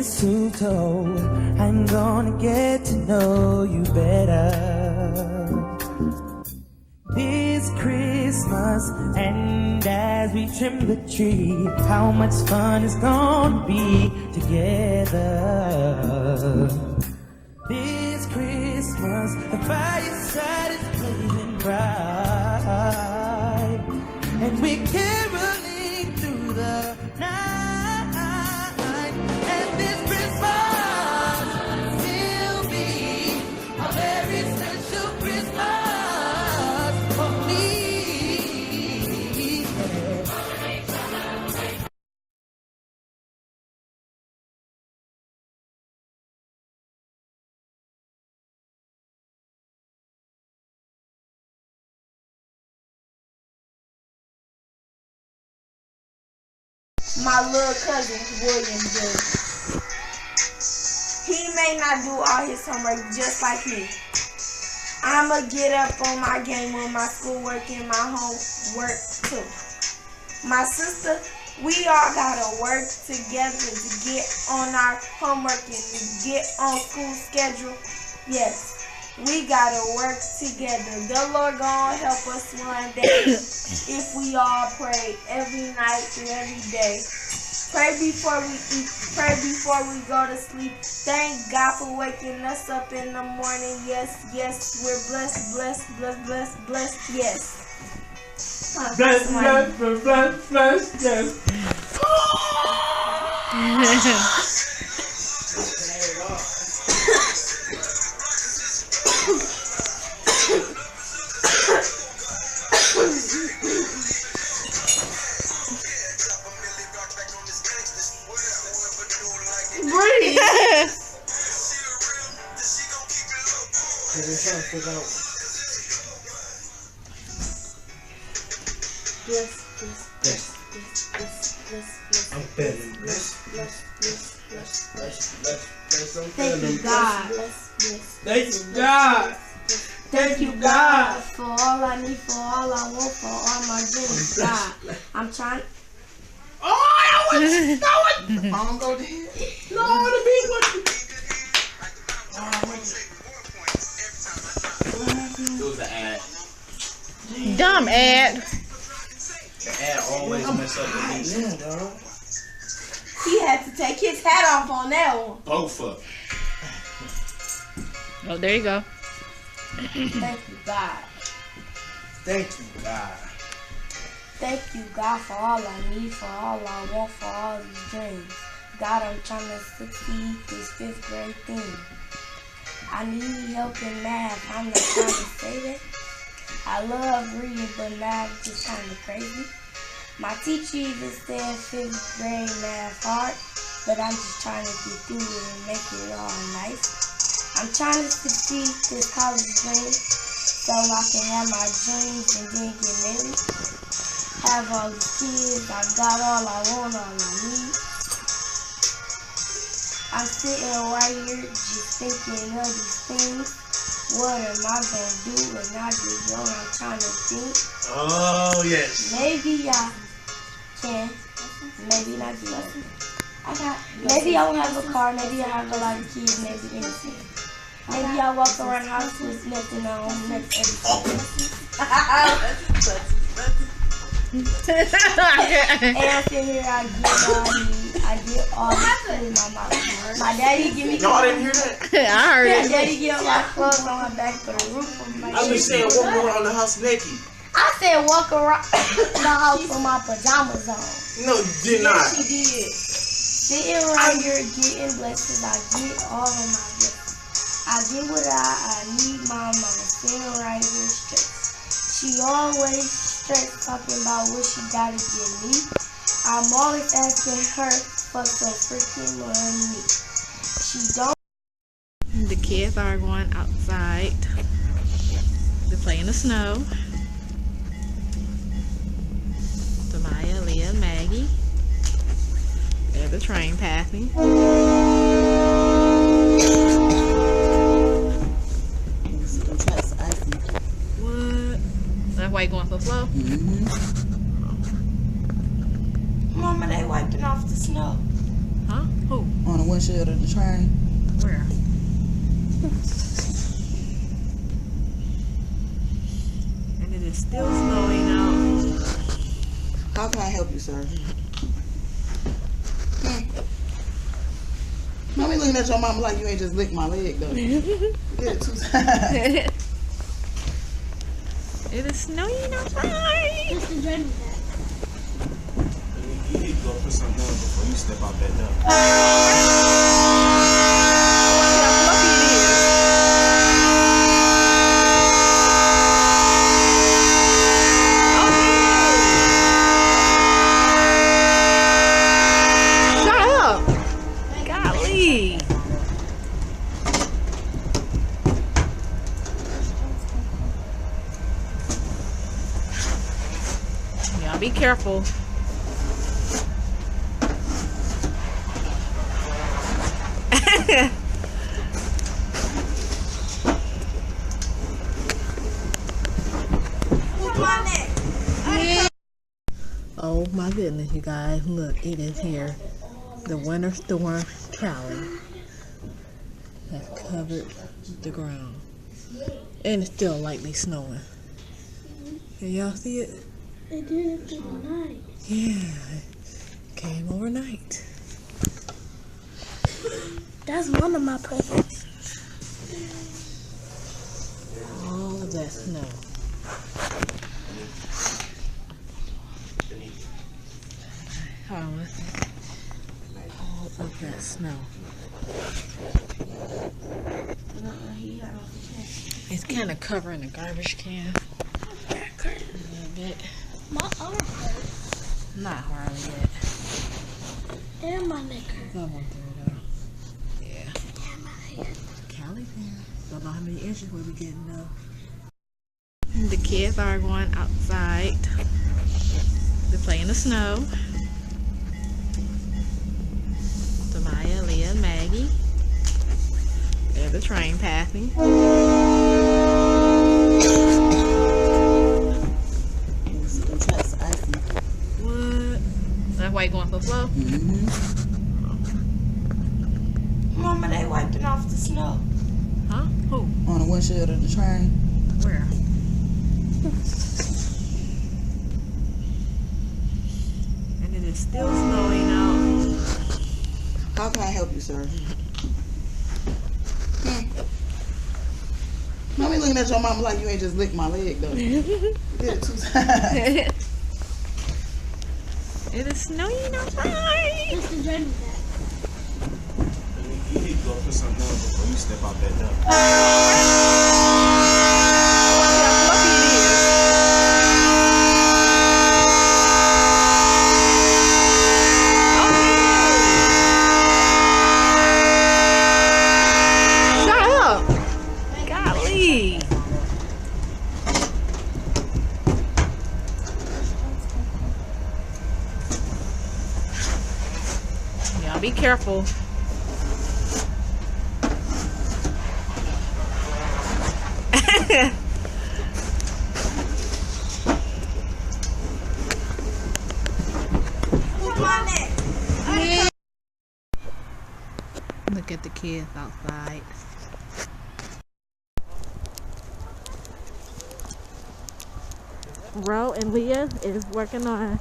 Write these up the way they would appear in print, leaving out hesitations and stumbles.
mistletoe. I'm gonna get to know you better this Christmas. And as we trim the tree, how much fun it's gonna be together this Christmas. The fireside is blazing bright, and we're caroling through the night. And this Christmas will be a very special Christmas for me. My little cousin, William, did. He may not do all his homework just like me. I'ma get up on my game with my schoolwork and my homework too. My sister, we all gotta work together to get on our homework and to get on school schedule. Yes, we gotta work together. The Lord gonna help us one day if we all pray every night and every day. Pray before we eat, pray before we go to sleep. Thank God for waking us up in the morning. Yes, yes, we're blessed, blessed, blessed, blessed, blessed, yes. Bless, bless, bless, bless, yes. Breathe. Bless, bless, bless, bless, bless, bless, bless. I'm feeling bless, bless, bless, bless, bless. I'm Thank you, feeling God. Bless, bless. Thank you, God. Thank you, God, for all I need, for all I want, for all my dreams, God. I'm trying. Oh, I want the phone go dead. No, I want to be with you. It was an ad. Dumb ad. The ad always mess up the beat. Yeah, dog. He had to take his hat off on that one. Both of them. Oh, there you go. Thank you, God. Thank you, God. Thank you, God, for all I need, for all I want, for all these dreams. God, I'm trying to succeed this 5th grade thing. I need help in math. I'm not trying to say that. I love reading, but math just kind of crazy. My teacher even said 5th grade math hard, but I'm just trying to get through it and make it all nice. I'm trying to succeed this college dream so I can have my dreams and then get married. Have all the kids, I got all I want, all I need. I'm sitting right here just thinking of these things. What am I gonna do when I get young? I'm trying to think. Oh, yes. Maybe I can, maybe not do it. Maybe I won't have a car, maybe I have a lot of kids, maybe anything. Maybe I walk around the house with nothing on, next everything. And after here, I get all the food in my mouth. My daddy give me. Y'all didn't hear that? I heard My it. daddy get all my clothes on my back for the roof of my I be saying walk around the house naked. I said walk around the house with my pajamas on. No, you did not. Yes, she did. Sitting right here getting blessed 'cause I get all of my gifts. I get what I need. My mama sitting right here stressed. She always stressed talking about what she gotta give me. I'm always asking her for some freaking money. She don't. The kids are going outside to play in the snow. Maya, Leah, Maggie. There's the train passing. What? That's why you going so slow? Mama, they wiping off the snow. Huh? Who? On the windshield of the train. Where? And it is still snowing out. How can I help you, sir? Mommy looking at your mama like you ain't just licked my leg, though. You did it 2 times. It is snowing outside. Just enjoy that. You need to go put something on before you step out that door. Look how fluffy it is. Shut up. Golly. Y'all be careful. Oh my goodness, you guys, look, it is here. The winter storm Caly has covered the ground. And it's still lightly snowing. Can y'all see it? It did it through the night. Yeah, it came overnight. That's one of my presents. All of that snow. Hold on, let's see. All of that snow. It's kind of covering the garbage can a little bit. My arm hurts. Not hardly yet. And my neck hurts. Going through though. Yeah. And my head. Caly's here. Don't know how many inches we'll be getting though. The kids are going outside to play in the snow. Maya, Leah, and Maggie. There's the train passing. The track's icy. What? That's why you going so slow? Mm-hmm. Mama, they wiping off the snow. Huh? Who? On the windshield of the train. Where? And it is still snowing out. How can I help you, sir? Mommy looking at your mama like you ain't just licked my leg, though. You did it 2 times. It is snowing outside. Just enjoy that. You need to go put something on before you step out that door. Look how fluffy it is. Shut up. Golly. Y'all be careful. Look at the kids outside. Ro and Leah is working on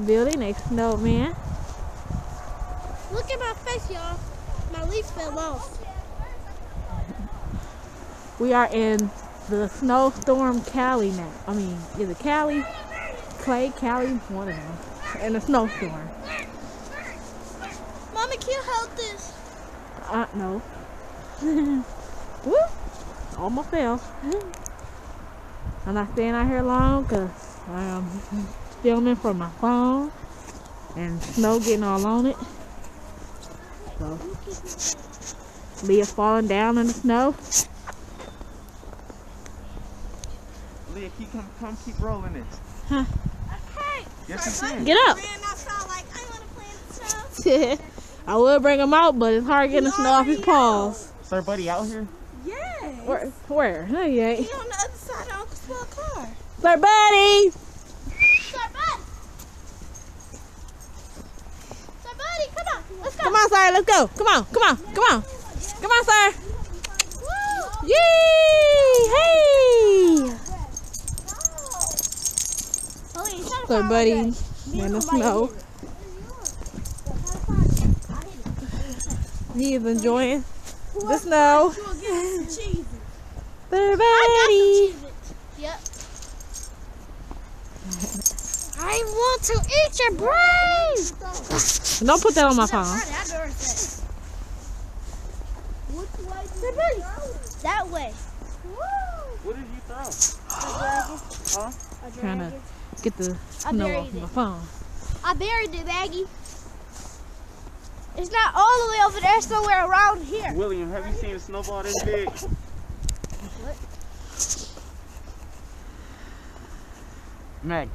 building a snowman. Look at my face, y'all. My leaf fell off. We are in the snowstorm Caly now. I mean, is it Caly? Clay, Caly, one of them. And a snowstorm. Mommy, can you hold this? No. Woo! Almost fell. I'm not staying out here long because I'm filming from my phone and snow getting all on it. So, Leah's falling down in the snow. Leah, come keep rolling this. Huh. Okay. Yes, you can. Get up! Man, I felt like I want to play in the snow. I would bring him out, but it's hard getting the snow off his paws. Sir, buddy, out here? Yes. Where? No, you ain't. He on the other side of Uncle's little car. Sir Buddy! Sir, bud. Sir, buddy, come on. Come on, sir. Let's go. Come on. Come on. Come on. Come on, sir. Yay! Hey! So, buddy, in the snow. He is enjoying the snow. There, buddy. Yep. I want to eat your brain. Don't put that on my phone. That way. What did you throw? Huh? Trying to get the snow off my phone. I buried it, Maggie. It's not all the way over there, somewhere around here. William, have you seen a snowball this big? Meg,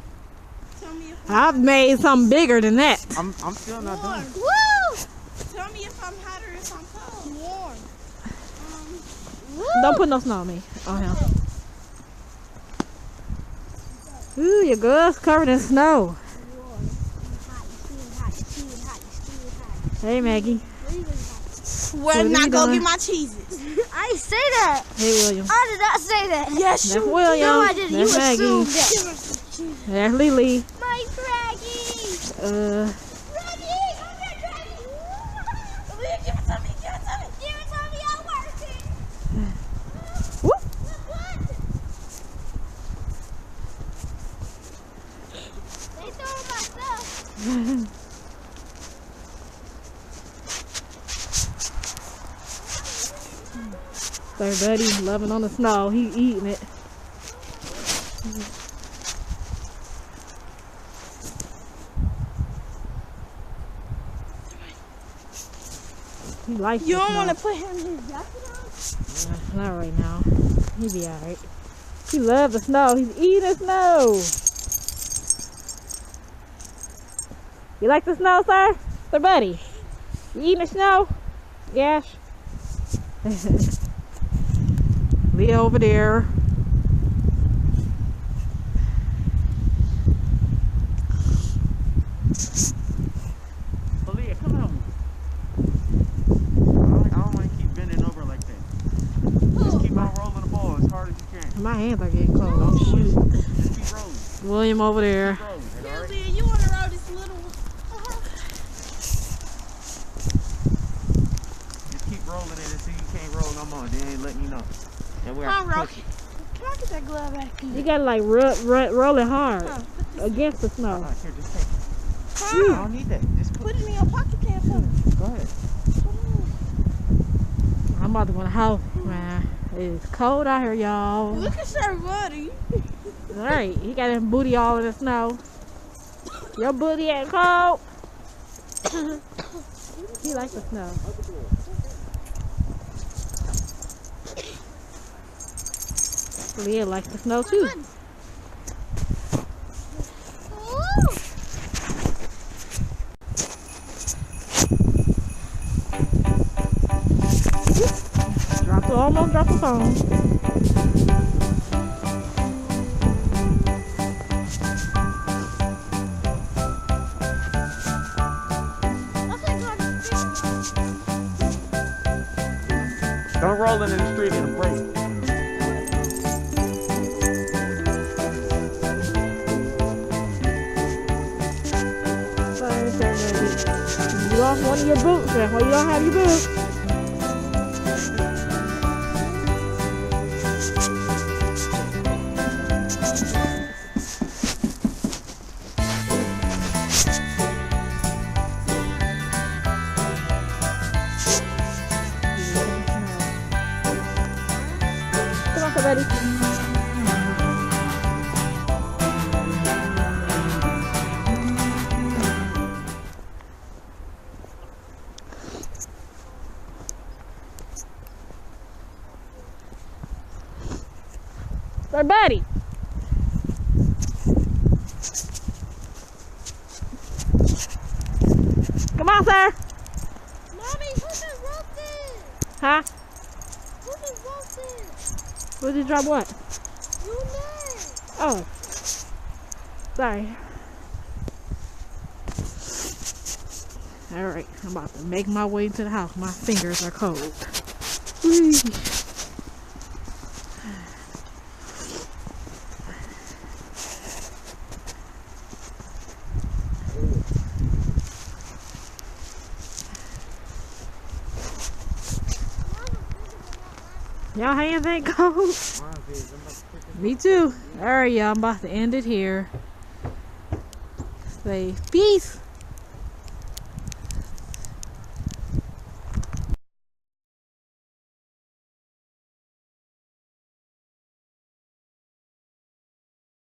I've made something bigger than that. I'm still not done. Woo! Tell me if I'm hot or if I'm cold. Warm. Don't put no snow on me. On him. Ooh, your girl's covered in snow. Hey, Maggie. Well, What now are you go doing? get my cheeses. I didn't say that. Hey, William. I did not say that. Yes, That's you. William. No, I didn't. That's You Maggie. assumed that. That's Lily. My Maggie. Uh, Maggie, come here, Maggie. Give it to me. Give it to me. Give it to me. I'm working. whoop. What? They stole my stuff. So, buddy, loving on the snow. He eating it. He likes You the don't snow. want to put him his jacket on? Not right now. He'll be alright. He loves the snow. He's eating the snow. You like the snow, sir? Sir, buddy? You eating the snow? Yes. Leah over there. Aaliyah, come help me. I don't want to keep bending over like that. Just keep on rolling the ball as hard as you can. My hands are getting cold. Don't shoot. Just keep rolling. William over there. Keep rolling. Is that all right? Leah, you want to roll this little one? Just keep rolling it until you can't roll no more. Then let me know. And we I'm have to push rocking. Can I get that glove back? You gotta like roll it hard against the it. snow. Alright, here, just take it. I Huh? don't need that. Just Put it in your pocket, can for me. Go ahead. I'm about to go in the house, man. It's cold out here, y'all. Look at Sir Buddy. Alright, he got his booty all in the snow. Your booty ain't cold. He likes the snow. Leah likes the snow too. Almost dropped the phone. Don't roll it in the street, it'll break. You lost one of your boots, that's why you don't have your boots. Come on, somebody. Sir Buddy. Come on, sir. Mommy, who just wrote this? Huh? Who just wrote this? What did you drop what? You name. Oh. Sorry. Alright, I'm about to make my way to the house. My fingers are cold. Whee. Y'all hands ain't cold? Me too. Alright, y'all, I'm about to end it here. Say peace.